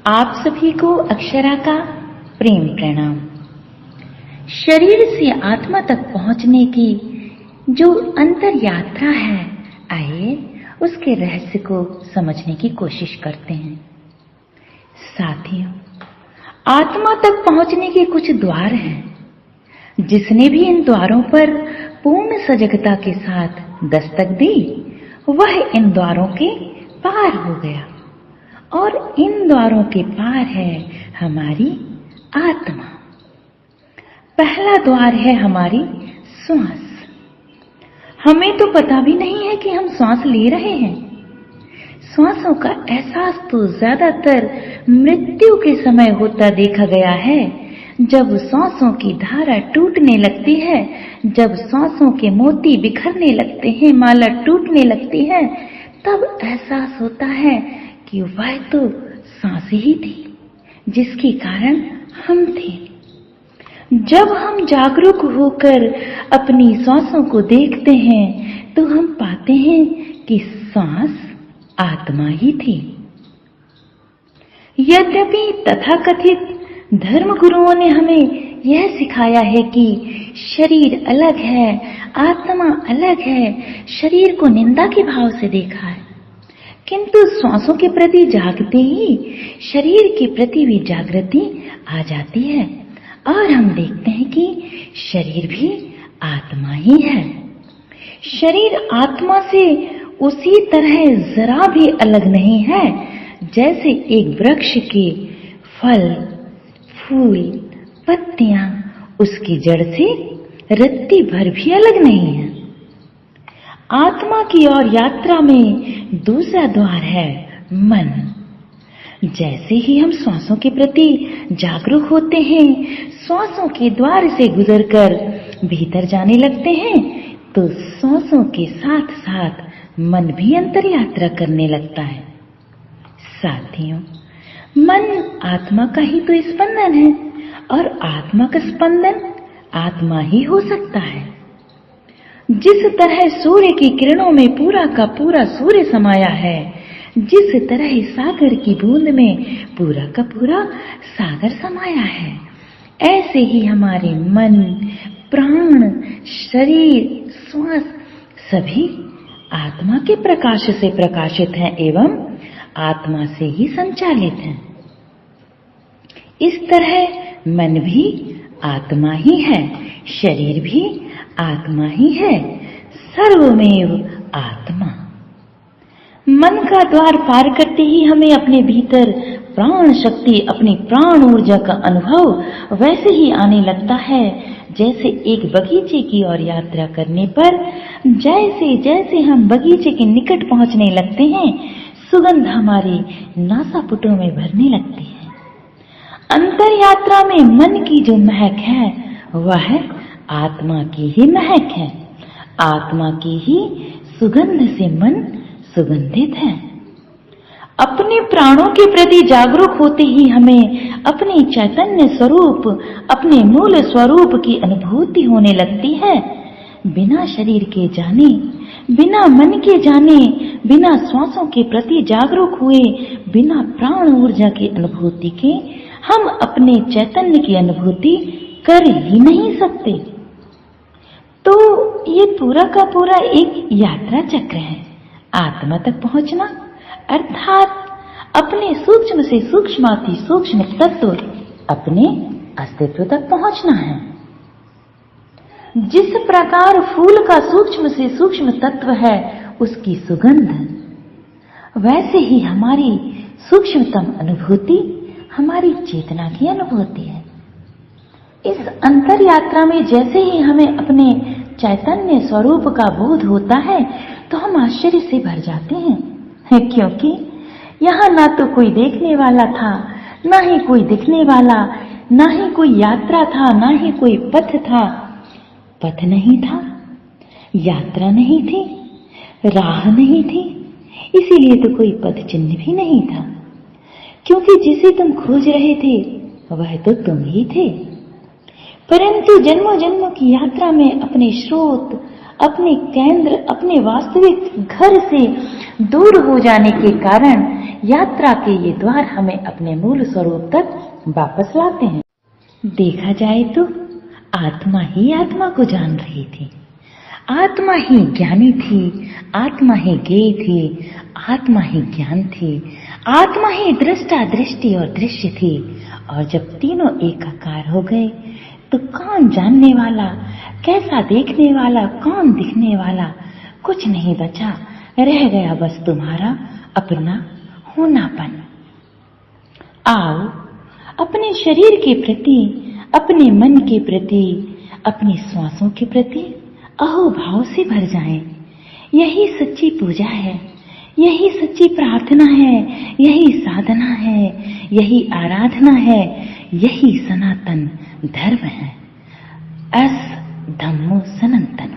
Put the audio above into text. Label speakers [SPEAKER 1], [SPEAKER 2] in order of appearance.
[SPEAKER 1] आप सभी को अक्षरा का प्रेम प्रणाम। शरीर से आत्मा तक पहुंचने की जो अंतर यात्रा है, आइए उसके रहस्य को समझने की कोशिश करते हैं। साथियों, आत्मा तक पहुंचने के कुछ द्वार हैं। जिसने भी इन द्वारों पर पूर्ण सजगता के साथ दस्तक दी, वह इन द्वारों के पार हो गया। और इन द्वारों के पार है हमारी आत्मा। पहला द्वार है हमारी श्वास। हमें तो पता भी नहीं है कि हम श्वास ले रहे हैं। श्वासों का एहसास तो ज्यादातर मृत्यु के समय होता देखा गया है। जब श्वासों की धारा टूटने लगती है, जब श्वासों के मोती बिखरने लगते हैं, माला टूटने लगती है, तब एहसास होता है कि वह तो सांस ही थी जिसके कारण हम थे। जब हम जागरूक होकर अपनी सांसों को देखते हैं तो हम पाते हैं कि सांस आत्मा ही थी। यद्यपि तथाकथित धर्म गुरुओं ने हमें यह सिखाया है कि शरीर अलग है, आत्मा अलग है, शरीर को निंदा के भाव से देखा है, किंतु श्वासों के प्रति जागते ही शरीर के प्रति भी जागृति आ जाती है और हम देखते हैं कि शरीर भी आत्मा ही है। शरीर आत्मा से उसी तरह जरा भी अलग नहीं है जैसे एक वृक्ष के फल, फूल, पत्तियां उसकी जड़ से रत्ती भर भी अलग नहीं है। आत्मा की ओर यात्रा में दूसरा द्वार है मन। जैसे ही हम श्वासों के प्रति जागरूक होते हैं, श्वासों के द्वार से गुजरकर भीतर जाने लगते हैं, तो श्वासों के साथ साथ मन भी अंतर यात्रा करने लगता है। साथियों, मन आत्मा का ही तो स्पंदन है और आत्मा का स्पंदन आत्मा ही हो सकता है। जिस तरह सूर्य की किरणों में पूरा का पूरा सूर्य समाया है, जिस तरह सागर की बूंद में पूरा का पूरा सागर समाया है, ऐसे ही हमारे मन, प्राण, शरीर, श्वास सभी आत्मा के प्रकाश से प्रकाशित हैं एवं आत्मा से ही संचालित हैं। इस तरह मन भी आत्मा ही है, शरीर भी आत्मा ही है, सर्वमेव आत्मा। मन का द्वार पार करते ही हमें अपने भीतर प्राण शक्ति, अपनी प्राण ऊर्जा का अनुभव वैसे ही आने लगता है जैसे एक बगीचे की ओर यात्रा करने पर जैसे जैसे हम बगीचे के निकट पहुंचने लगते हैं, सुगंध हमारे नासापुटों में भरने लगती है। अंतर यात्रा में मन की जो महक है वह आत्मा की ही महक है। आत्मा की ही सुगंध से मन सुगंधित है। अपने प्राणों के प्रति जागरूक होते ही हमें अपने चैतन्य स्वरूप, अपने मूल स्वरूप की अनुभूति होने लगती है। बिना शरीर के जाने, बिना मन के जाने, बिना श्वासों के प्रति जागरूक हुए, बिना प्राण ऊर्जा की अनुभूति के हम अपने चैतन्य की अनुभूति कर ही नहीं सकते। तो ये पूरा का पूरा एक यात्रा चक्र है। आत्मा तक पहुंचना अर्थात अपने सूक्ष्म से सूक्ष्माति सूक्ष्म तत्व, अपने अस्तित्व तक पहुंचना है। जिस प्रकार फूल का सूक्ष्म से सूक्ष्म तत्व है उसकी सुगंध, वैसे ही हमारी सूक्ष्मतम अनुभूति हमारी चेतना की अनुभूति है। इस अंतर यात्रा में जैसे ही हमें अपने चैतन्य स्वरूप का बोध होता है तो हम आश्चर्य से भर जाते हैं, क्योंकि यहाँ ना तो कोई देखने वाला था, ना ही कोई दिखने वाला, ना ही कोई यात्रा था, ना ही कोई पथ था। पथ नहीं था, यात्रा नहीं थी, राह नहीं थी, इसीलिए तो कोई पथ चिन्ह भी नहीं था, क्योंकि जिसे तुम खोज रहे थे वह तो तुम ही थे। परंतु जन्मों जन्मों की यात्रा में अपने स्रोत, अपने केंद्र, अपने वास्तविक घर से दूर हो जाने के कारण यात्रा के ये द्वार हमें अपने मूल स्वरूप तक वापस लाते हैं। देखा जाए तो आत्मा ही आत्मा को जान रही थी, आत्मा ही ज्ञानी थी, आत्मा ही ज्ञेय थी, आत्मा ही ज्ञान थी, आत्मा ही दृष्टा, दृष्टि और दृश्य थी। और जब तीनों एकाकार हो गए तो कौन जानने वाला, कैसा देखने वाला, कौन दिखने वाला, कुछ नहीं बचा। रह गया बस तुम्हारा अपना होनापन। आओ अपने शरीर के प्रति, अपने मन के प्रति, अपनी श्वासों के प्रति अहोभाव से भर जाएं। यही सच्ची पूजा है, यही सच्ची प्रार्थना है, यही साधना है, यही आराधना है, यही सनातन धर्म है। अस धम्मो सनातन।